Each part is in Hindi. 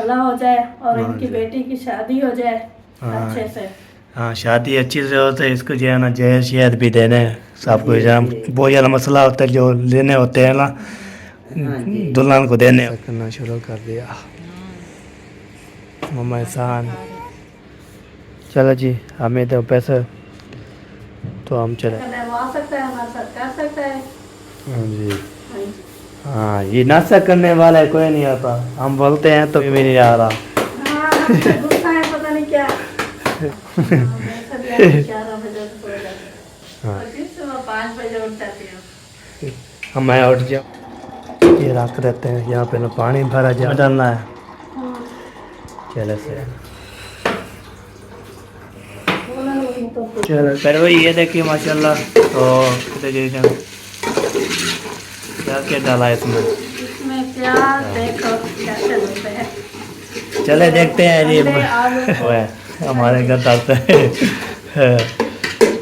भला हो जाए और इनकी बेटी की शादी हो जाए अच्छे से। हाँ शादी अच्छी से होता है, इसको जो है ना जहेज शहद भी देने सब कुछ बहुत ज़्यादा मसला होता है, जो लेने होते हैं ना दुल्हन को देने करना शुरू कर दिया मम्मा एहसान। चलो जी हमें तो पैसे तो हम चले। वो आ सकता है हमारे साथ कर सकता है। हाँ जी हाँ ये नाश्ता करने वाला है कोई नहीं आता, हम बोलते हैं तो भी नहीं आ रहा। हाँ, गुस्सा है पता नहीं क्या। मैं सब यार 11 बजे सो जाती हूँ और फिर सुबह 5 बजे उठ जाती हूँ। हम मैं उठ जाओ ये रख देते हैं यहाँ पे ना पानी भरा जा डालना है। चलो से चलो पर वही ये देखिए माशाल्लाह। तो क्या क्या डाला है इसमें प्याज देखो कैसे होते हैं। चले देखते हैं जी हमारे घर आता है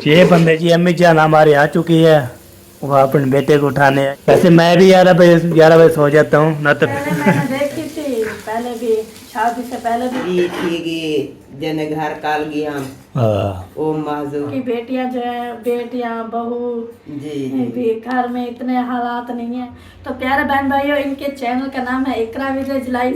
ये बंदे जी अम्मी जान हमारी आ चुकी है, वो अपने बेटे को उठाने। वैसे मैं भी 11 बजे सो जाता हूँ ना तो मैंने देखी थी पहले भी, शादी से पहले भी जने घर काल गया ओ माजू की बेटियां जो है बेटियां बहू जी भी घर में इतने हालात नहीं है। तो प्यारे बहन भाइयों इनके चैनल का नाम है इकरा विलेज लाइफ।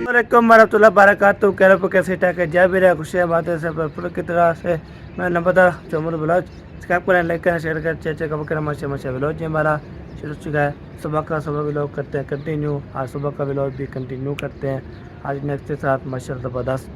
वालेकुम वरहमतुल्लाह बरकातहू। कैरो पे कैसे टैक है जय भी रहा खुशियाँ बातें से भरपूर की तरह से मैं नंबर चमर ब्लॉज सब्सक्राइब करें लाइक करें शेयर करें चेक कब करें माशा ब्लॉज जी हमारा शुरू चुका है। सुबह व्लॉग करते हैं कंटिन्यू, आज सुबह का व्लॉग भी कंटिन्यू करते हैं। आज नेक्स्ट के साथ माशा ज़बरदस्त।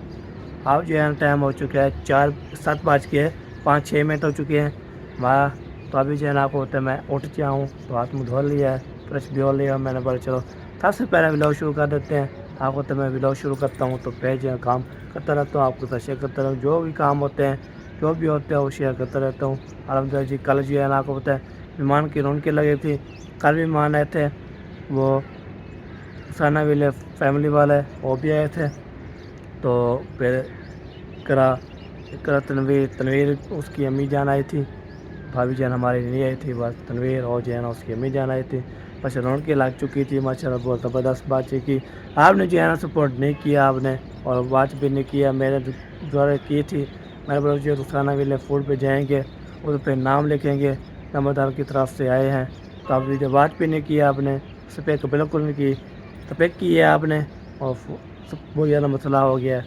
अब जो है टाइम हो चुका है 4:07 हो चुके हैं हमारा। तो अभी जो है ना आपको होता है मैं उठ जाऊँ तो हाथ मुँह धो लिया है, ब्रश भी हो लिया। मैंने बोला चलो सबसे पहले व्लॉग शुरू कर देते हैं। आपको तो मैं व्लॉग शुरू करता हूँ तो पेज काम करता रहता हूँ, आपको साथ शेयर करता रहता हूँ। जो भी काम होते हैं जो भी होते हैं वो शेयर करता रहता हूँ। अलहमदिल्ला जी कल जो है ना आपको पता है मेहमान की रौनकें लगी थी। कल भी मेहमान आए थे, वो साना विले फैमिली वाले वो भी आए थे। तो फिर इकरा तनवीर उसकी अम्मी जान आई थी, भाभी जान हमारी नहीं आई थी, बस तनवीर और जो है ना उसकी अम्मी जान आई थी। बस रौनकें लग चुकी थी माशाल्लाह। बहुत ज़बरदस्त बात है कि आपने जो है ना सपोर्ट नहीं किया आपने और बात भी नहीं किया। मैंने द्वारा की थी, मैंने बोला जो रुखाना विले फूड पे जाएंगे उस पर नाम लिखेंगे नंबरदार की तरफ से आए हैं। तो आप जो बात भी नहीं किया आपने, सपेक बिल्कुल नहीं की, सपेक की है आपने और बहुत ज़्यादा मसला हो गया।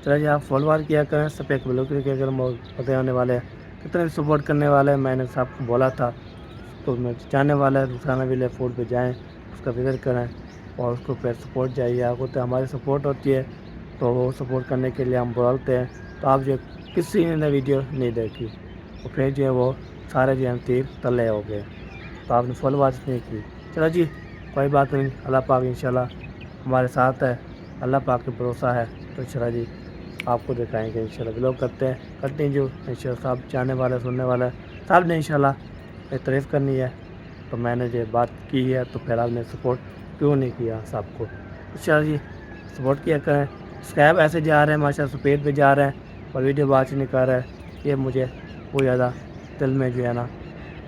चलिए आप फॉलोवर किया करें, सपेक बिल्कुल किया करें। पता होने वाले कितने सपोर्ट करने वाले मैंने सबको बोला था। तो मैं चाहने वाला है रुखाना विले फूड पे जाएं, उसका विजिट करें और उसको फिर सपोर्ट चाहिए। आपको तो हमारी सपोर्ट होती है तो वो सपोर्ट करने के लिए हम बोलते हैं। तो आप जो किसी ने वीडियो नहीं देखी तो फिर जो है वो सारे जो हैं तीर तले हो गए, तो आपने फॉलोवर्स नहीं की। चलो जी कोई बात नहीं, अल्लाह पाक इंशाल्लाह हमारे साथ है, अल्लाह पाक पे भरोसा है। तो चलो जी आपको दिखाएंगे इंशाल्लाह व्लॉग करते हैं कंटिन्यू इंशाल्लाह। सब चाहने वाले सुनने वाले सब ने इंशाल्लाह तारीफ़ करनी है। तो मैंने जो बात की है तो फिर आपने सपोर्ट क्यों नहीं किया सबको। अच्छा जी सपोर्ट किया करें। सब्सक्राइब ऐसे जा रहे हैं माशाल्लाह सफ़ेद पे जा रहे हैं और वीडियो वाच नहीं कर रहा है, ये मुझे बहुत ज़्यादा दिल में जो है ना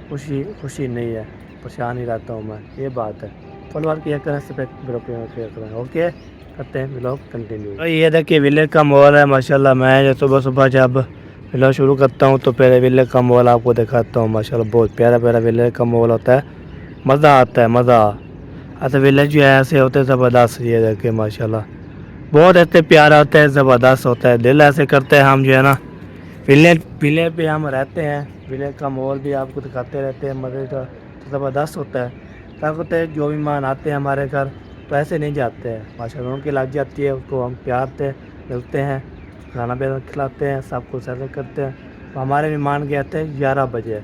खुशी नहीं है, परेशान ही रहता हूँ मैं, ये बात है। फॉलोवर किया करें सफ़ेद ग्रुप किया करें। ओके करते हैं व्लॉग कंटिन्यू। ये देखिए विलेज का माहौल है माशाल्लाह। मैं जो सुबह जब व्लॉग शुरू करता हूँ तो पहले विलेज का माहौल आपको दिखाता हूँ माशाल्लाह। बहुत प्यारा विलेज का माहौल होता है, मज़ा आता है मज़ा। ऐसे विलेज जो है ऐसे होते हैं ज़बरदस्त। ये देखिए माशाल्लाह बहुत ऐसे प्यारा होता है, ज़बरदस्त होता है। दिल ऐसे करते हैं हम जो है ना विलेज पे हम रहते हैं। विलेज का माहौल भी आपको दिखाते रहते हैं, मज़े का ज़बरदस्त होता है। क्या होता है जो भी मेहमान आते हैं हमारे घर तो ऐसे नहीं जाते हैं माशाल्लाह, उनकी लग जाती है, उसको हम प्यार से मिलते हैं, खाना पीना खिलाते हैं, सबको सर्व करते हैं। तो हमारे मेहमान गए थे 11 बजे,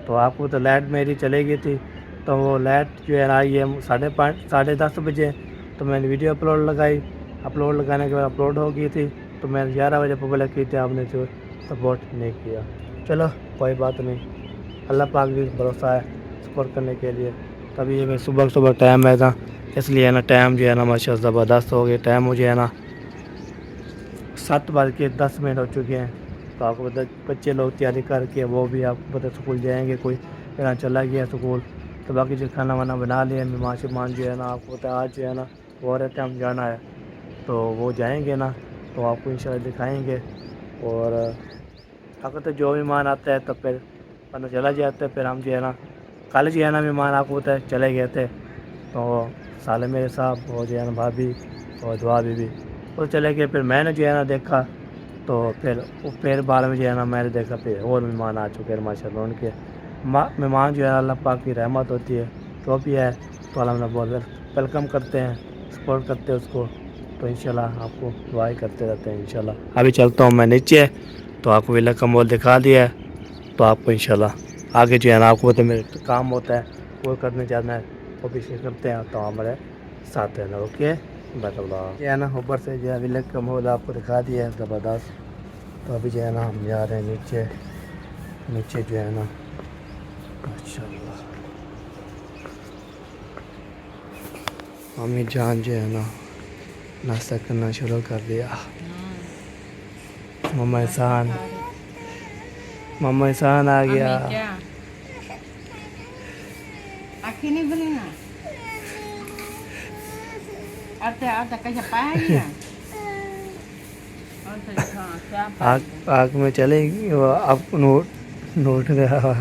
तो आपको तो लाइट मेरी चली गई थी। तो वो लाइट जो है आई है 10:30 बजे। तो मैंने वीडियो अपलोड लगाने के बाद अपलोड हो गई थी। तो मैंने 11 बजे पब्लिक की थी, आपने जो सपोर्ट नहीं किया। चलो कोई बात नहीं, अल्लाह पाक भी भरोसा है सपोर्ट करने के लिए। तभी ये मैं सुबह टाइम है था, इसलिए ना टाइम जो है ना माशाल्लाह ज़बरदस्त हो गया। टाइम मुझे है ना 7:10 हो चुके हैं। तो आपको पता बच्चे लोग तैयारी करके वो भी आपको पता स्कूल जाएंगे, कोई मेरा चला गया स्कूल। तो बाकी जो खाना वाना बना लिया मेहमान जो है ना आपको पता आज जो है ना वो रहते हम जाना है, तो वो जाएंगे ना, तो आपको इंशाल्लाह दिखाएंगे। और अगर तो जो मेहमान आता है तो फिर पता चला जाता है। फिर हम जो है ना कल जो है ना मेहमान आपको होता है चले गए थे, तो साले मेरे साहब और जो है ना भाभी और दुआ बीबी वो चले गए। फिर मैंने जो है ना देखा, तो फिर बाद में जो है ना मैंने देखा फिर और मेहमान आ चुके हैं माशाल्लाह। उनके मेहमान जो है अल्लाह पाक की रहमत होती है, जो भी है तो अल्लाह बहुत वेलकम करते हैं, सपोर्ट करते हैं उसको। तो इंशाल्लाह आपको दुआ ही करते रहते हैं इंशाल्लाह। अभी चलता हूँ मैं नीचे, तो आपको विला का मॉल दिखा दिया है, तो आपको इंशाल्लाह आगे जो है ना आपको तो मेरे काम होता है वो करने जाना है, वो भी करते हैं, तो हमारे साथ रहना। ओके बता ये है ना ऊपर से जो है विला का मॉल आपको दिखा दिया है ज़बरदस्त। तो अभी जो है ना हम जा रहे हैं नीचे जो है ना माशाल्लाह मम्मी जान जो है ना नाश्ता करना शुरू कर दिया। मम्मा एहसान आ गया। आखी नहीं बनी ना आता कैसे पाएगी आग में चलेगी वो आप नोट गया हुआ।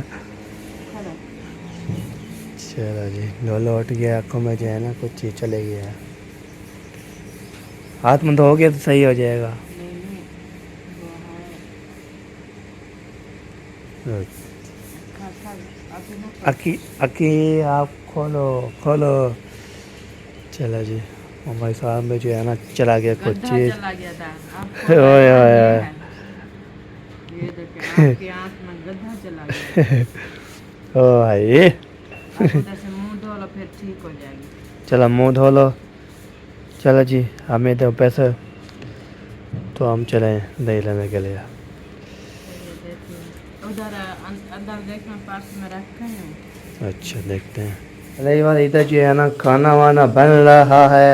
चलो जी लौट गया आँखों में जो है ना कुछ चीज़ चले गया। हाथ में धो गया तो सही हो जाएगा। अकी आप खोलो। चलो जी हमारे साथ में जो है ना चला गया कुछ चीज़। ओए ओ भाई मुंह धो लो फिर ठीक हो जाएगी। चलो मुंह धो लो। चलो जी हमें दो पैसे, तो हम चले दही लेने के लिए। उधर अंदर देखना पास में रखे हैं। अच्छा देखते हैं। अरे बात इधर जो है ना खाना वाना बन रहा है।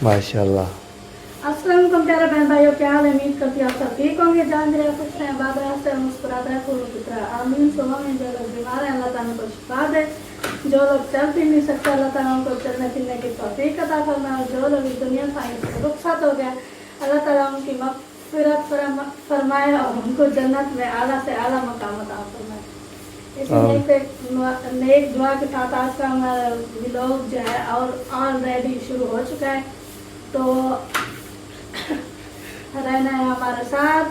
माशाल्लाह। अस्सलाम वालेकुम प्यारे बहन भाइयों, क्या हाल है? उम्मीद करती हूँ आप सब ठीक होंगे, जान रहे कुछ हैं बाद से मुस्कुराते हैं फूलों की तरह। आमीन सुबह में जो लोग बीमार हैं अल्लाह ताला को शिफा दे, जो लोग चल फिर नहीं सकते अल्लाह ताला उनको चलने फिरने की तौफीक अता फरमाए, और जो लोग इस दुनिया से रुखसत हो गए अल्लाह ताला उनकी मग़फ़िरत फरमाए और उनको जन्नत में आला से आला मकाम अता फरमाए। इसी नेक दुआ के साथ आज का हमारा व्लॉग जो है और ऑलरेडी शुरू हो चुका है, तो रहना है हमारे साथ,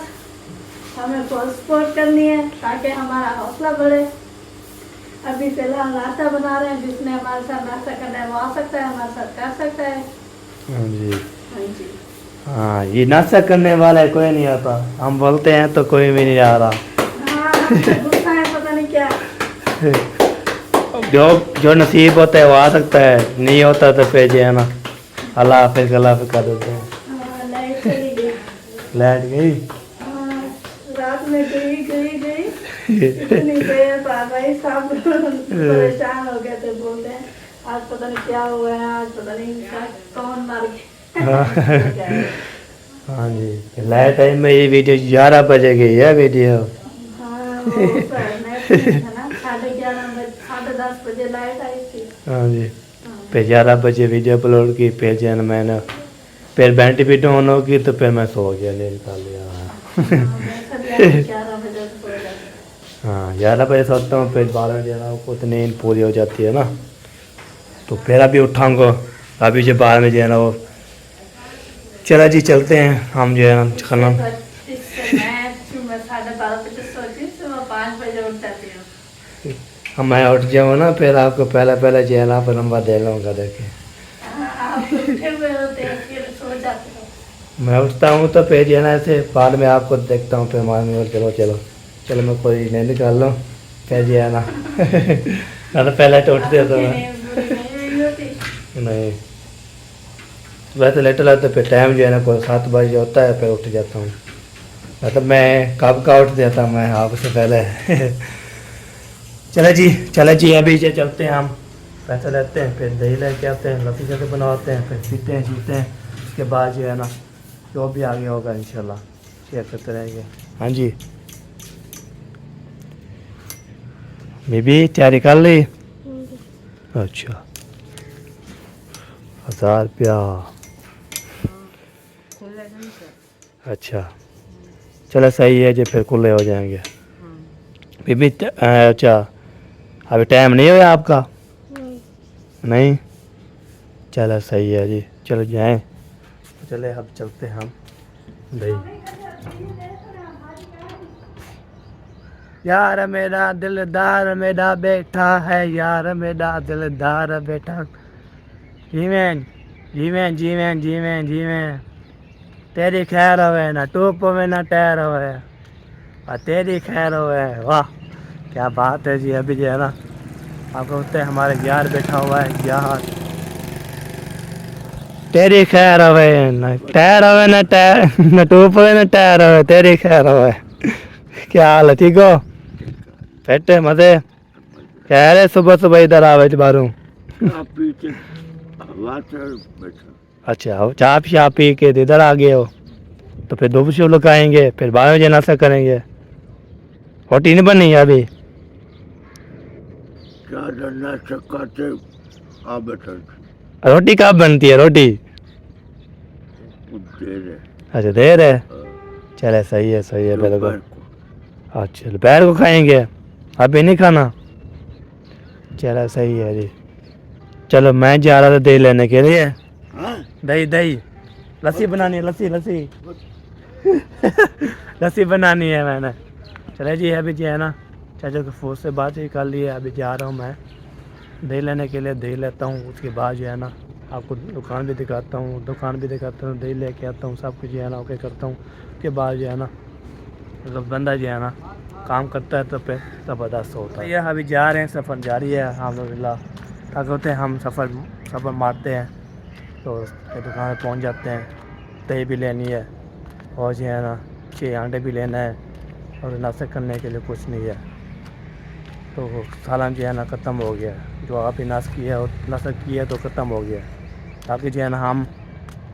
हमें बहुत सपोर्ट करनी है ताकि हमारा हौसला बढ़े। अभी फिलहाल नाश्ता बना रहे हैं, जिसने हमारे साथ नाश्ता करना है वो आ सकता है, हमारे साथ कर सकता है। हाँ जी हाँ जी हाँ, ये नाश्ता करने वाला है कोई नहीं आता, हम बोलते हैं तो कोई भी नहीं आ रहा। हाँ गुस्सा है पता नहीं क्या। जो नसीब होता है वो आ सकता है, नहीं होता तो फिर जो है ना अल्लाह हाफिज़ कर देते हैं। लाइट चली गई। लाइट गई रात में गई इतनी देर भाई साहब परेशान हो गए थे, बोलते हैं आज पता नहीं क्या हुआ है, आज पता नहीं कौन मर गया। हाँ जी लाइट टाइम में ये वीडियो 11 बजे गई है वीडियो। हाँ वो था ना 11:30 बजे लाइट आई थी। हाँ जी फिर 11 बजे वीडियो अपलोड की, फिर जो है ना मैंने फिर बैटरी भी डाउन होगी तो फिर मैं सो गया, ले निकाल लिया। हाँ 11 बजे सोता हूँ, फिर 12 बजे को तो नींद पूरी हो जाती है ना, तो फिर अभी उठाऊँगा। अभी जो 12 में जो है ना वो चला जी चलते हैं हम जो है ना खाना। मैं 12:30 बजे सोती हूँ, सुबह 5 बजे उठ जाती हूँ। हम मैं उठ जाऊँ ना फिर आपको पहले जो है ना आप लंबा दे लूँगा देखे। आप उठे हुए होते हैं फिर सो जाते हो। मैं उठता हूँ तो फिर जो है ना ऐसे बाद में आपको देखता हूँ, फिर मान में चलो मैं कोई नहीं निकाल लूँ, फिर जो है ना तो पहले तो उठते तो नहीं वैसे लेटर लाते, फिर टाइम जो है ना कोई 7 बजे होता है, फिर उठ जाता हूँ। मतलब मैं कब का उठ जाता हूँ मैं आपसे पहले। चलो जी अभी से चलते हैं हम, पैसे लेते हैं, फिर दही लेके आते हैं, लस्सी जैसे बनवाते हैं, फिर पीते हैं। उसके बाद जो है ना जो भी आगे होगा इंशाल्लाह शेयर करते रहेंगे। हाँ जी बीबी तैयारी कर ली? अच्छा 1000 रुपया। खुले दिन से। अच्छा चलो सही है जी, फिर खुले हो जाएंगे। बीबी अच्छा अभी टाइम नहीं हुआ आपका? नहीं चलो सही है जी, चलो जाएं। चले अब चलते हैं हम दही। यार मेरा दिलदार मेरा बैठा है, यार मेरा दिलदार बैठा। जीवें जीवें जीवें जीवें जीवें तेरी खैर होवे ना टूप होवे ना टैर होवे, और तेरी खैर होवे। वाह क्या बात है जी। अभी जो है ना आपको बोलते हैं हमारे यार बैठा हुआ है यार। तेरी खैर होवे ना टैर होवे ना टैर ना टूप होवे ना टैर होवे, तेरी खैर होवे। क्या हाल है, ठीक हो? बैठे मजे कह रहे सुबह सुबह इधर आवे बारू। अच्छा चाप शाप पी के इधर आ गए हो, तो फिर धूप शुभ लगाएंगे, फिर 12 बजे नाश्ता करेंगे। रोटी नहीं बनी है अभी? रोटी कब बनती है रोटी? अच्छा देर है, चले सही है बिल्कुल। अच्छा दोपहर को खाएंगे, अभी नहीं खाना? चलो सही है जी। चलो मैं जा रहा था दही लेने के लिए। दही दही लस्सी बनानी है, लस्सी लस्सी लस्सी बनानी है मैंने। चले जी अभी जो है ना चाचा के फोन से बात ही कर ली है। अभी जा रहा हूँ मैं दही लेने के लिए, दही लेता हूँ। उसके बाद जो है ना आपको दुकान भी दिखाता हूँ, दही लेके आता हूँ, सब कुछ जो है ना ओके करता हूँ। उसके बाद जो है ना मतलब बंदा जो है ना काम करता है तो फिर ज़बरदस्त होता है। अभी जा रहे हैं, सफ़र जारी है अल्हम्दुलिल्लाह। क्या कहते हैं हम सफ़र मारते हैं तो दुकान पर पहुँच जाते हैं। दही भी लेनी है और जो है ना 6 अंडे भी लेना है, और नाश्ता करने के लिए कुछ नहीं है। तो सालन जो है ना ख़त्म हो गया, जो आप ही नाश्ता किया तो ख़त्म हो गया। ताकि जो है ना हम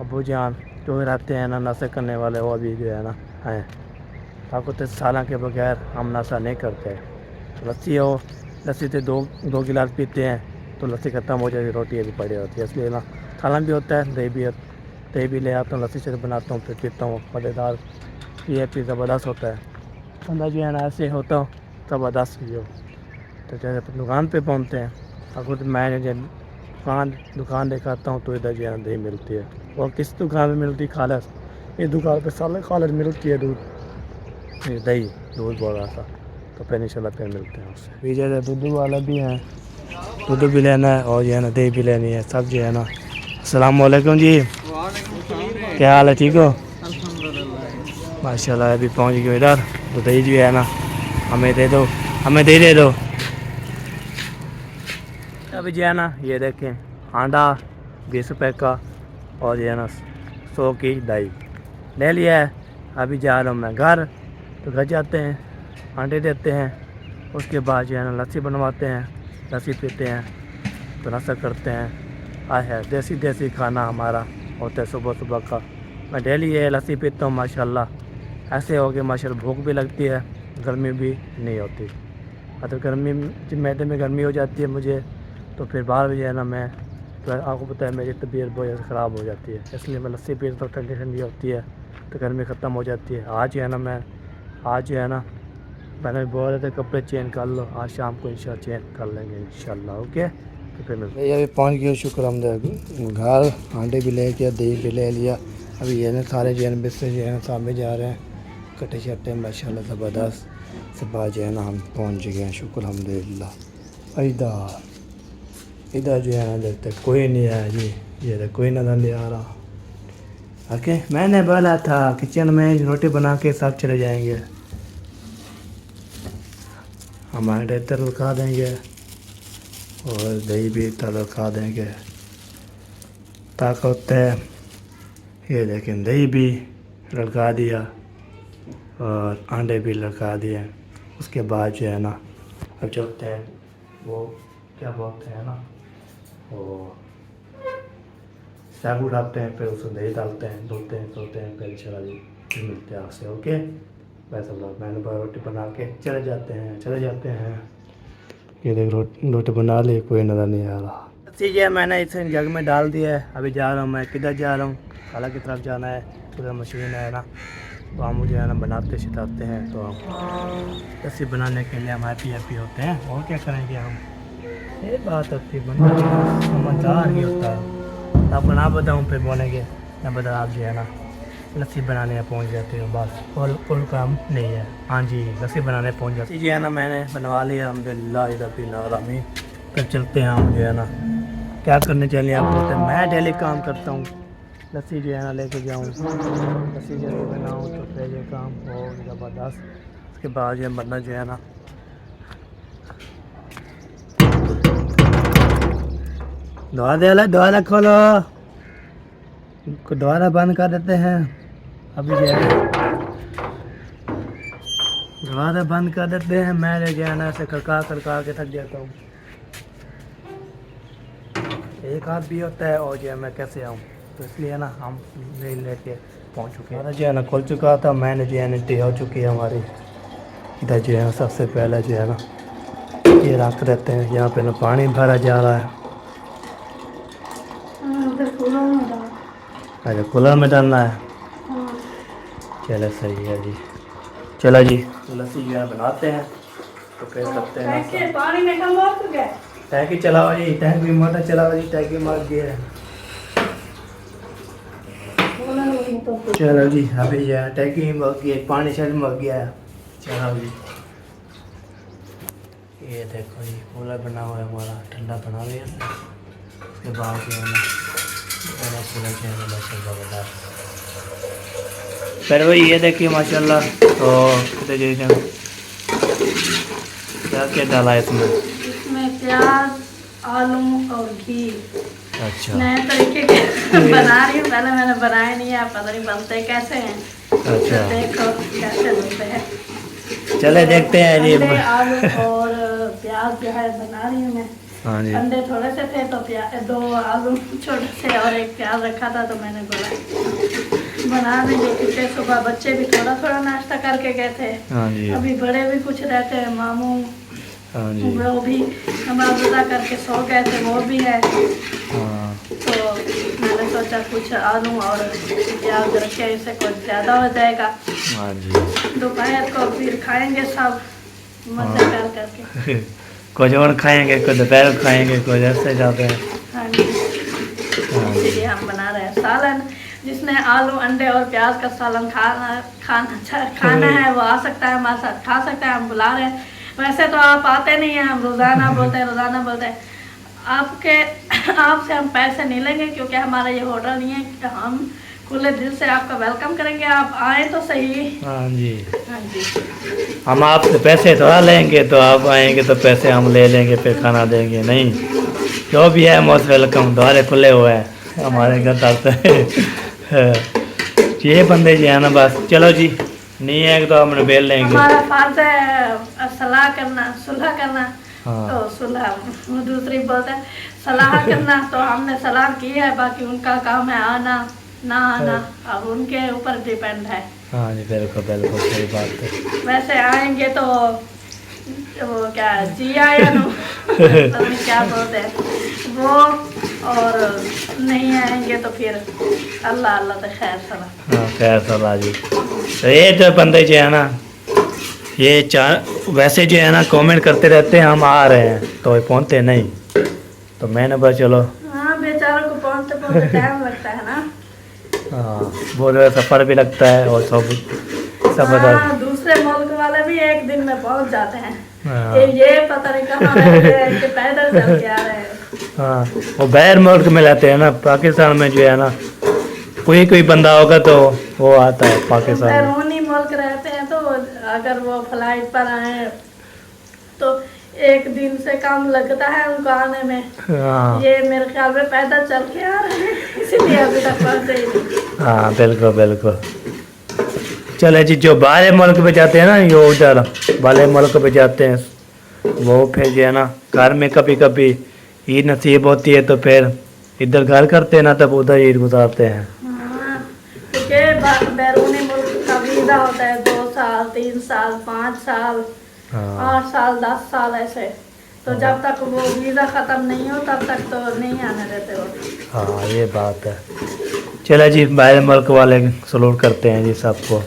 अबू जान जो रहते हैं ना नाश्ता करने वाले, वो अभी जो है ना हैं। ताकि तो सालन के बगैर हम नाश्ता नहीं करते। लस्सी से दो गिलास पीते हैं तो लस्सी ख़त्म हो जाती है, रोटी अभी पड़ी होती है। इसलिए ना सालन भी होता है, दही भी ले आता हूँ, लस्सी से बनाता हूँ, फिर पीता हूँ। मज़ेदार ये भी ज़बरदस्त होता है। बंदा जो है ना ऐसे होता हूँ ज़बरदस्त भी हो। तो जैसे दुकान पे पहुँचते हैं, अगर तो मैं जब दुकान दिखाता हूँ तो इधर जो है दही मिलती है। और किस दुकान में मिलती है? खालस। इस दुकान पे साल खालस मिलती है दूध बोल रहा था। तो फिर इंशाल्लाह फिर मिलते हैं उससे। पीछे से दूध वाला भी हैं, दूध भी लेना है और जो है ना दही भी लेनी है, सब जो है ना। अस्सलाम वालेकुम जी, क्या हाल है, ठीक हो? माशाल्लाह अभी पहुँच गए इधर। तो दही जो है ना हमें दे दो, हमें दे दो। अभी जो है ना ये देखें आंडा 20 रुपये का और जो है ना 100 की दही ले लिया है। अभी जा रहा हूँ मैं घर। तो घर जाते हैं, अंडे देते हैं, उसके बाद जो है ना लस्सी बनवाते हैं, लस्सी पीते हैं, तो नाश्ता करते हैं। आए है देसी खाना हमारा होता है सुबह सुबह का। मैं डेली ये लस्सी पीता हूँ माशाल्लाह। ऐसे हो गए माशाल्लाह, भूख भी लगती है, गर्मी भी नहीं होती। तो गर्मी जब मैदे में गर्मी हो जाती है मुझे, तो फिर बाहर भी जो है ना मैं तो आपको पता है मेरी तबीयत बहुत ज़्यादा ख़राब हो जाती है। इसलिए मैं लस्सी पीता हूँ, ठंडी ठंडी होती है तो गर्मी ख़त्म हो जाती है। आज जो है ना मैंने बोल रहे थे कपड़े चेंज कर लो, आज शाम को इंशाल्लाह चेंज कर लेंगे इंशाल्लाह। ओके तो फिर मिलते हैं। अभी पहुँच गया, शुक्र हम घर। आंडे भी ले गया, दही भी ले लिया। अभी ये ना सारे जो है ना बिस्तर जो है ना सामने जा रहे हैं, कटे शटे माशाल्लाह ज़बरदस्त से बात जो है ना हम पहुँच गए हैं, शुक्र अल्हम्दुलिल्लाह। इधर जो है ना देखते कोई नहीं है जी, ये तो कोई नज़र नहीं आ रहा। ओके मैंने बोला था किचन में रोटी बना के सब चले जाएंगे। हमारे इधर लगा देंगे और दही भी इधर लगा देंगे। ताकत होता है ये, लेकिन दही भी लगा दिया और अंडे भी लगा दिए। उसके बाद जो है ना अब चलते हैं, वो क्या बोलते हैं ना, वो साग उठाते हैं, फिर उसमें दही डालते हैं, धोते हैं, फिर इंशाल्लाह जी फिर मिलते हैं आपसे। ओके वैसे लोग मैंने रोटी बना के चले जाते हैं। ये देख रोटी बना ली, कोई नज़र नहीं आ रहा। लस्सी जो है मैंने इसे जग में डाल दिया है। अभी जा रहा हूँ मैं, किधर जा रहा हूँ, खाला की तरफ जाना है। उधर मशीन है ना, तो हम मुझे है ना बनाते सिखाते हैं। तो लस्सी बनाने के लिए हम हैप्पी होते हैं। और क्या करेंगे हम, ये बात होती है, बंदा समझदार ही होता है। तो आपको ना बताऊँ फिर बोलेंगे ना बता, आप जो है ना लस्सी बनाने पहुंच जाते हो, बस और काम नहीं है। हाँ जी, लस्सी बनाने पहुंच जाते जी है ना, मैंने बनवा लिया अल्हम्दुलिल्लाह। फिर चलते हैं हम जो है ना, क्या करने चलिए आप बोलते हैं। मैं डेली काम करता हूँ, लस्सी जो है ना लेके जाऊँ, लस्सी जो है बनाऊँ, तो फिर ये काम हो ज़बरदस्त। उसके बाद जो बंदा जो है ना दोबारा खोलो, दोबारा बंद कर देते हैं। अभी जो है दोबारा बंद कर देते हैं। मैं जो है ना ऐसे खड़का के थक जाता हूँ। एक हाथ भी होता है और जो है मैं कैसे आऊँ, तो इसलिए ना हम रेल लेके पहुँच चुके हैं। जो है ना खुल चुका था, मैंने जो है ना टी हो चुकी है हमारी। इधर जो है ना सबसे पहले जो है ना ये रख देते हैं। यहाँ पे ना पानी भरा जा रहा है। अच्छा, कूलर में डालना है। चलो सही है जी। चलो जी, तो लस्सी जो है बनाते हैं, तो फिर करते हैं नाश्ता। पानी में कम हो गया, टैंकी चलाओ जी, टैंक भी मोटर चलाओ जी, टैंकी मर गया है। चलो जी, अभी जो है टैंकी मर गई, पानी शायद मर गया है। चलो जी, ये देखो जी कूलर बना हुआ है हमारा, ठंडा बना लिया। उसके बाद जो है ना कूलर जो है माशाल्लाह। फिर वही ये देखिए माशाल्लाह। तो क्या क्या डाला है इसमें? इसमें प्याज, आलू और घी। अच्छा, नए तरीके के बना रही हूँ, पहले मैंने बनाए नहीं है, पता नहीं बनते कैसे हैं। अच्छा, तो देखो कैसे बनते हैं। चले देखते हैं जी। अंडे, आलू और प्याज जो है बना रही हूँ मैं। हाँ जी, अंडे थोड़े से थे तो 2 आलू छोटे से और 1 प्याज रखा था, तो मैंने बोला बना देंगे, क्योंकि सुबह बच्चे भी थोड़ा थोड़ा नाश्ता करके गए थे। हाँ जी, अभी बड़े भी कुछ रहते हैं, मामू हाँ जी, वो भी नमाज़ करके सो गए थे, वो भी है। हाँ तो मैंने सोचा कुछ आलू और प्याज रखे, इससे कुछ ज़्यादा हो जाएगा। हाँ जी। दोपहर को फिर खाएंगे सब मज़ा कर करके। कुछ और खाएंगे, कुछ दोपहर को खाएंगे, कुछ ऐसे जाते हैं। हाँ जी, हाँ जी, इसलिए हम बना रहे हैं सालन। जिसने आलू, अंडे और प्याज का सालन खाना है वो आ सकता है, हमारे साथ खा सकता है। हम बुला रहे हैं, वैसे तो आप आते नहीं हैं, हम रोज़ाना बोलते हैं। आपसे हम पैसे नहीं लेंगे, क्योंकि हमारा ये होटल नहीं है कि हम खुले दिल से आपका वेलकम करेंगे। आप आए तो सही। हाँ जी। हाँ जी, हम आपसे पैसे थोड़ा लेंगे, तो आप आएंगे तो पैसे हम ले लेंगे, फिर खाना देंगे नहीं। जो भी है मोस्ट वेलकम, द्वारे खुले हुए हैं हमारे घर तक। ये बंदे जी है ना बस। चलो जी, नहीं है तो हम बेल लेंगे। हमारा फर्ज है सुलह करना। हाँ। तो सुलह दूसरी बोलते हैं सलाह करना। तो हमने सलाह की है, बाकी उनका काम है आना ना आना, अब उनके ऊपर डिपेंड है। हाँ जी, बिल्कुल बिल्कुल सही बात है। वैसे आएंगे तो वो क्या जी आया नो क्या बोलते हैं वो, और नहीं आएंगे तो फिर अल्लाह अल्लाह तो खैर सला। हाँ खैर सलाह जी। तो ये जो बंदे जो है ना, ये वैसे जो है ना कमेंट करते रहते हैं हम आ रहे हैं, तो पहुँचते नहीं। तो मैंने बस चलो, हाँ बेचारों को पहुँचते पहुँचते टाइम लगता है ना। हाँ बहुत ज़्यादा सफ़र भी लगता है और सब हाँ, दूसरे मुल्क वाले भी एक दिन में पहुँच जाते हैं। हाँ। ये पता नहीं कहाँ रहते हैं, कि पैदल चल के आ रहे हैं। हाँ, वो बाहर मुल्क में रहते हैं ना। पाकिस्तान में जो है ना कोई बंदा होगा तो वो आता है पाकिस्तान में। बैरूनी मुल्क रहते हैं, तो अगर वो फ्लाइट पर आए तो 1 दिन से कम लगता है उनको आने में। हाँ ये मेरे ख्याल में पैदल चल के आ रहे हैं, इसीलिए अभी तक पहुँचे ही नहीं। हाँ बिल्कुल बिल्कुल। चले जी, जो बाहर मुल्क पे जाते हैं ना, ये उधर बाहर मुल्क पे जाते हैं, वो फिर जो है ना घर में कभी कभी ईद नसीब होती है तो फिर इधर घर करते हैं ना, तब उधर ईद गुजारते हैं। हाँ, क्योंकि बैरूनी मुल्क का वीज़ा होता है 2 साल, 3 साल, 5 साल, हाँ 8 साल, 10 साल ऐसे। तो जब तक वो वीज़ा ख़त्म नहीं हो तब तक तो नहीं आने देते वो। हाँ ये बात है। चलो जी, बाहर मुल्क वाले सलूट करते हैं जी सबको।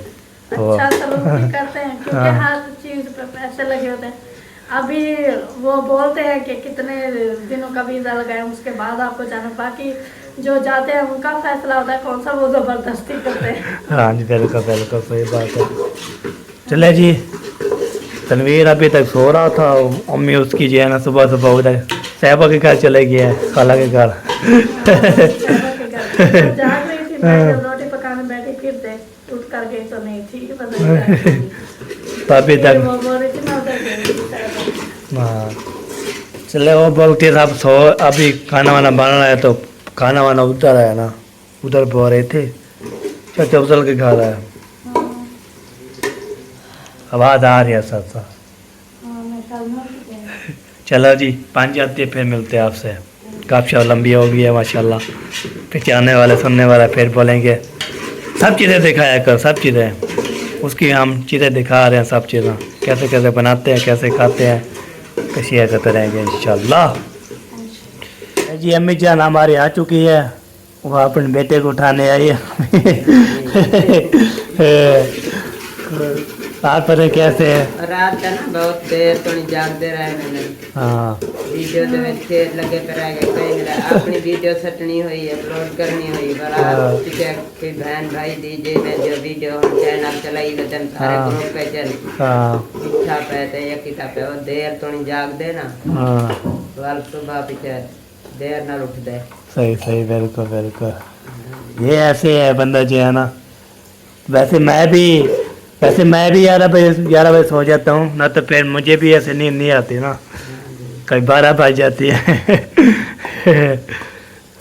तो अच्छा सलूट भी करते हैं क्योंकि हाँ। हर चीज़ पे पैसे लगे होते हैं। अभी वो बोलते हैं कि कितने दिनों का वीज़ा लगाए उसके बाद आपको जाना, बाकी जो जाते हैं उनका फैसला होता है कौन सा वो ज़बरदस्ती करते हैं। हाँ जी, बिल्कुल बिल्कुल सही बात है। चले जी, तनवीर अभी तक सो रहा था, अम्मी उसकी जो है ना सुबह सुबह उधर साहिबा के घर चले गए हैं, खाला के घर। जाग रही थी मैं जब रोटी पकाने बैठी, फिर देख उठ कर गई तो नहीं थी, तो अभी तक वो बोल रही थी मैं उधर गई। हाँ चले, वो बोलते साहब सो, अभी खाना वाना बन रहा है तो खाना वाना उधर है ना, उधर बोल रहे थे चाचा उछल के खा रहा है। आवाज़ आ रही है साथ साथ। चलो जी, 5 जाते फिर मिलते हैं आपसे। काफ़ी लंबी हो गई है माशाल्लाह, फिर आने वाले सुनने वाला फिर बोलेंगे सब चीज़ें दिखाया कर, सब चीज़ें उसकी हम चीज़ें दिखा रहे हैं, सब चीज़ें कैसे कैसे बनाते हैं, कैसे खाते हैं, तो शेयर करते रहेंगे इंशाल्लाह। जी अम्मी जान हमारी आ चुकी है, वो अपने बेटे को उठाने आई है। आप पता कैसे है? रात का ना बहुत देर तो नहीं जागते रहे मैंने। हाँ वीडियो तो में देर लगे पे रह गए, कहीं मेरा अपनी वीडियो सटनी हुई है, अपलोड करनी हुई बड़ा पीछे कोई बहन भाई दीजिए मैं जो वीडियो हम चैनल चलाई वजन सारे हाँ। ग्रुप पे चल हाँ इच्छा पे थे या किता पे और देर तो नहीं जाग दे ना, हाँ कल सुबह पीछे देर ना उठ दे। सही सही, बिल्कुल बिल्कुल। ये ऐसे है बंदा जो है ना, वैसे मैं भी 11 बजे सो जाता हूँ ना, तो फिर मुझे भी ऐसे नींद नहीं आती ना, कभी 12 बज जाती है।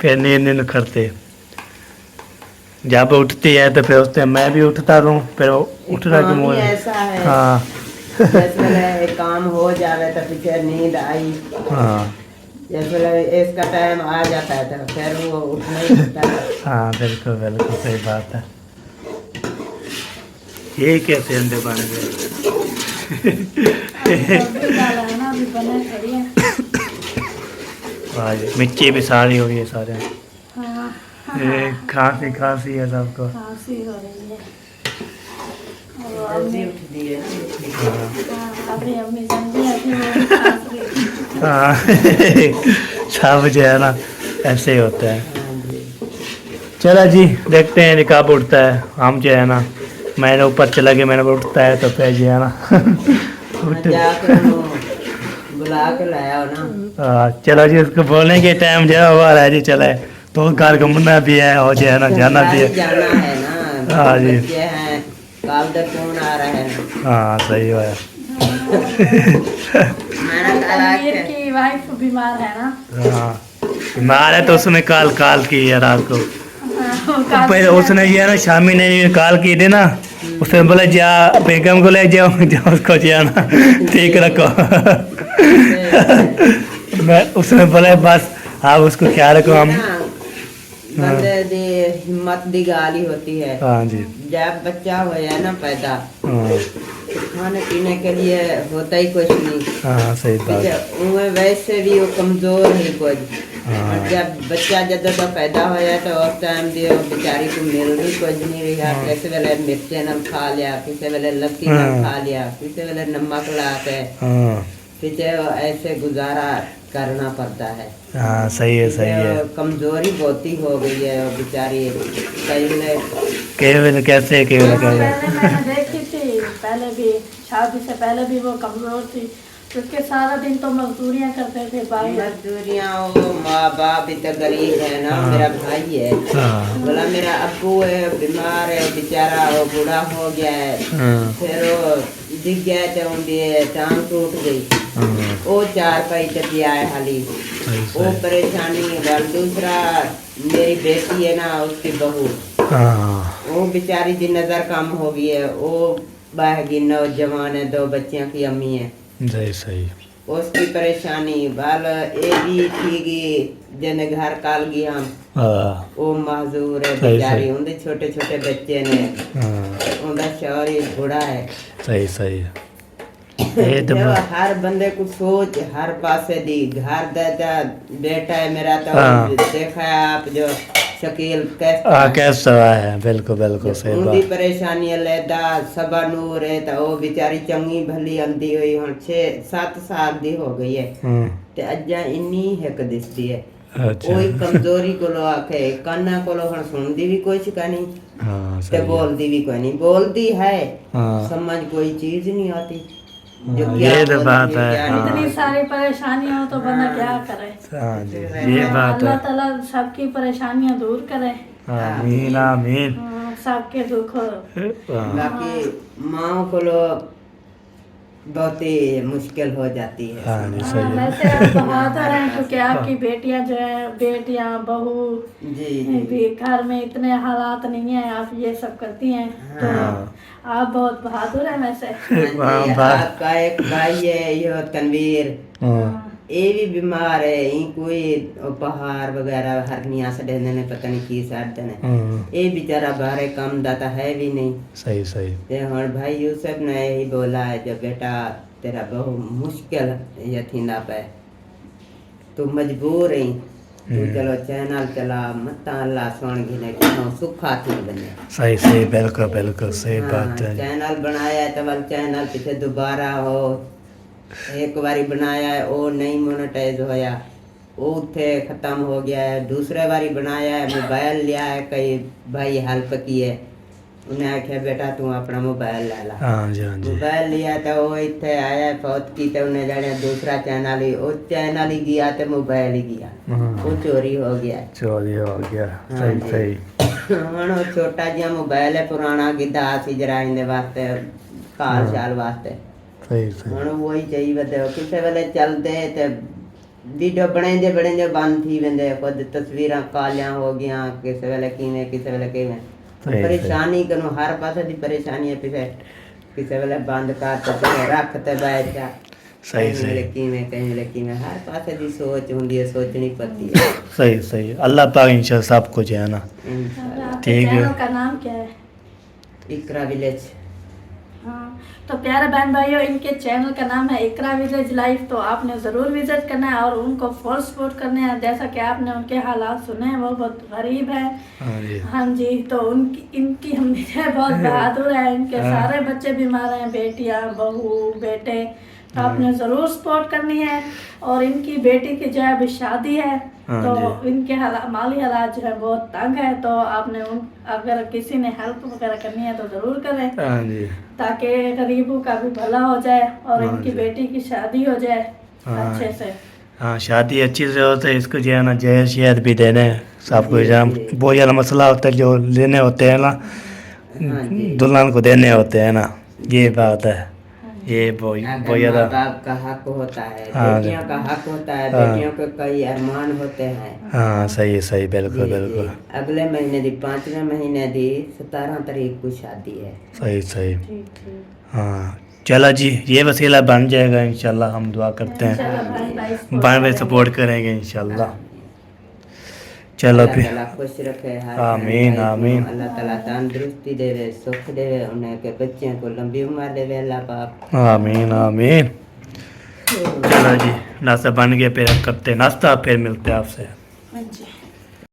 फिर नींद करते, जब उठती है तो फिर उस टाइम मैं भी उठता रहूँ, फिर उठना काम क्यों ही है। ऐसा है, हाँ जैसे काम हो जावे तो पीछे नींद आई, हाँ जैसे इसका टाइम आ जाता है तो फिर वो उठना ही होता है। हाँ बिल्कुल बिल्कुल सही बात है। ये कैसे अंडे बन गए? डाला है ना अभी बने खड़ी है। आज मिर्ची भी सारी हो गई है सारे। हाँ ये खांसी है सबको। खांसी हो रही है। जल्दी उठ दिए ना। अभी अम्मी समझी अभी वो खांस रही थी। हाँ सब जो है ना ऐसे ही होता है। हाँ जी। चलो जी, देखते हैं कब उठता है। हम जो है ना, मैंने ऊपर चला गया, मैंने उठता है तो फिर जो है ना उठ। जाकर उन्होंने बुला के लाया हो ना। चलो जी, उसको बोलने के टाइम जो है वो आ रहा है जी, चले तो घर घूमना भी है और जो है ना जाना भी है। जाना है ना। हाँ जी। बच्चे हैं, कल तक कौन आ रहे हैं। हाँ सही है। मैंने कहा तनवीर कि की वाइफ बीमार है ना। हाँ बीमार है तो उसने काल की है रात को। हाँ, पहले उसने ये ना शामी ने कॉल की थी ना, उसने बोला जा बेगम को ले जाओ, उसको जो है ना ठीक रखो। मैं उसने बोला बस आप उसको ख्याल रखो। हम ना, बंदे दी हिम्मत दी गाली होती है। हाँ जी। जब बच्चा हो जाए ना पैदा, हाँ खाने पीने के लिए होता ही कुछ नहीं। हाँ सही बात है। उनमें वैसे भी वो कमजोर है कुछ। हाँ। और जब बच्चा जब तो पैदा हो जाए तो उस टाइम भी वो बेचारी को मिल भी कुछ नहीं रहा। किसी वेले मिर्चे न खा लिया, किसी वेले लस्सी न खा लिया, किसी वेले नमक ला के हाँ पीछे ऐसे गुजारा करना पड़ता है। हाँ सही है सही है। कमजोरी बहुत ही हो गई है और बेचारी कई वेले केवल कैसे पहले मैंने देखी थी, पहले भी शादी से पहले भी वो कमजोर थी, क्योंकि सारा दिन तो मजदूरियां करते थे बाहर। मजदूरियाँ, वो माँ बाप इतना गरीब है ना। मेरा भाई है, हाँ बोला मेरा अब्बू है बीमार है बेचारा, वो बूढ़ा हो गया है। हाँ फिर वो दिख गया तो उनकी टांग टूट गई। हाँ वो 4 पैसे दिया है हाली, वो परेशानी। और दूसरा मेरी बेटी है ना, उसकी बहू, हाँ वो बेचारी की नजर कम हो गई है। वो बहगी नौजवान है, 2 बच्चियों की अम्मी है। सही सही। उसकी परेशानी बाल ए भी थी जने घर काल गई हम। हाँ वो मजदूर है सही, बेचारी, सही। उनके छोटे छोटे बच्चे ने, हाँ उनका शौहर बूढ़ा है। सही सही। ये तो जो हर बंदे को सोच हर पासे दी घर दादा बेटा है मेरा तो हाँ। देखा है आप जो शकील कैसा कैसा है, बिल्कुल बिल्कुल सही उनकी बात। परेशानी लेदा सबा नूर है तो वो बेचारी चंगी भली आंदी हुई हुन 6-7 साल दी हो गई है ते अज्जा इन्नी हिक दिसदी है अच्छा कोई कमजोरी को आखे काना को हुन सुनदी भी कुछ का नहीं हाँ ते सही है। बोलदी भी कोई नहीं बोलदी है हाँ समझ कोई चीज नहीं आती जो हाँ, क्या ये तो बोलती बात है, क्या हाँ। नहीं। इतनी सारी परेशानियां हो तो बंदा क्या करे। हाँ जी ये बात अल्लाह है। ताला सबकी परेशानियां दूर करे। आमीन आमीन। सबके दुख हाँ बाकी माँ को लो बहुत ही मुश्किल हो जाती है हाँ जी हाँ, सही है। वैसे आप बहादुर हैं क्योंकि आपकी बेटियां जो है बेटियां बहू जी जी भी घर में इतने हालात नहीं है आप ये सब करती हैं तो आप बहुत बहादुर हैं वैसे। हाँ जी, आपका एक भाई है ये तनवीर हाँ ये भी बीमार है ये कोई उपहार वगैरह हरनिया से देने ने पता नहीं की साथ देने ये बेचारा बाहर काम दाता है भी नहीं सही सही। ते हमारे भाई यूसुफ ने यही बोला है जब बेटा तेरा बहुत मुश्किल ये थींदा पे तू मजबूर है तू चलो चैनल चला मत अल्लाह सुन गिने क्यों सुखा थी बने सही सही बिल्कुल बिल्कुल सही हाँ, बात है। चैनल बनाया है तो वाल चैनल पीछे दोबारा हो एक बारी बनाया है वो नहीं मोनेटाइज होया वो थे खत्म हो गया है दूसरे बारी बनाया है मोबाइल लिया है कई भाई हेल्प की है उन्हें आख्या बेटा तू अपना मोबाइल ले ला हाँ जी हाँ जी मोबाइल लिया तो वो इतने आया फौत की तो उन्हें जाने दूसरा चैनल ही वो चैनल ही गया तो मोबाइल ही गया वो चोरी हो गया चोरी हो गया। हाँ सही जी। सही। ਹੁਣ ਉਹ ਛੋਟਾ ਜਿਹਾ ਮੋਬਾਈਲ ਹੈ ਪੁਰਾਣਾ ਗਿੱਧਾ ਸੀ ਜਰਾਇਨ ਦੇ ਵਾਸਤੇ ਕਾਲ ਸ਼ਾਲ ਵਾਸਤੇ सही सही। ਹੁਣ ਉਹੀ ਚਾਹੀਦਾ ਕਿਸੇ ਵੇਲੇ ਚੱਲਦੇ ਤੇ ਵੀਡੀਓ ਬਣਾਉਂਦੇ ਬੰਦ ਥੀ ਵੰਦੇ ਖੁਦ ਤਸਵੀਰਾਂ ਕਾਲੀਆਂ ਹੋ ਗਈਆਂ ਕਿਸੇ ਵੇਲੇ ਕਿਵੇਂ ਸਹੀ। ਪਰੇਸ਼ਾਨੀ ਕਨੂੰ ਹਰ ਪਾਸੇ ਦੀ ਪਰੇਸ਼ਾਨੀ ਹੈ ਪਿਛੇ ਕਿਸੇ ਵੇਲੇ ਬੰਦ ਕਰ ਤੇ ਰੱਖ ਤੇ ਬੈਠ ਜਾ सही सही ਕਿਵੇਂ ਹਰ ਪਾਸੇ ਦੀ ਸੋਚ ਹੁੰਦੀ ਹੈ ਸੋਚਣੀ ਪੜती है सही सही। अल्लाह पाक इंशाल्लाह सब कुछ है ना। इंशाल्लाह। आपके ठीक है। चैनल का नाम क्या है? इकरा विलेज हाँ तो प्यारे बहन भाइयों इनके चैनल का नाम है इकरा विलेज लाइफ तो आपने ज़रूर विजिट करना है और उनको फुल सपोर्ट करना है जैसा कि आपने उनके हालात सुने हैं वो बहुत गरीब है। हाँ जी हाँ जी तो उनकी इनकी हम बहुत बहादुर है इनके सारे बच्चे बीमार हैं बेटियां बहू बेटे तो आपने ज़रूर सपोर्ट करनी है और इनकी बेटी की जो है अभी शादी है हाँ तो जी। इनके माली हालात जो है बहुत तंग है तो आपने उन अगर किसी ने हेल्प वगैरह करनी है तो ज़रूर करें हाँ जी ताकि गरीबों का भी भला हो जाए और हाँ इनकी जी। बेटी की शादी हो जाए हाँ। अच्छे से। हाँ शादी अच्छी से होता है इसको जो है ना जहेज शहद भी देने हैं सब कुछ जी, जहाँ जी। बहुत ज़्यादा मसला होता है जो लेने होते हैं ना हाँ जी। दुल्हन को देने होते हैं ना ये बात है ये बहुत अगर ज़्यादा माँ बाप का हक होता है हाँ जी। बेटियों का हक होता है हाँ। बेटियों के कई अरमान होते हैं हाँ सही सही बिल्कुल जी, बिल्कुल जी। अगले महीने दी 5वें महीने दी 17 तारीख को शादी है सही सही। ठीक ठीक हाँ चलो जी ये वसीला बन जाएगा इंशाल्लाह हम दुआ करते हैं इंशाल्लाह भाई भाई भाई भाई सपोर्ट करेंगे इंशाल्लाह। चलो अल्लाह फिर ताला खुश रखे हर आमीन, भाई को। आमीन। अल्लाह ताला तंदुरुस्ती देवे सुख देवे उन्हें के बच्चों को लंबी उम्र देवे अल्लाह पाक आमीन आमीन। चलो जी नाश्ता बन गया फिर करते हैं नाश्ता फिर मिलते हैं आपसे। हाँ जी।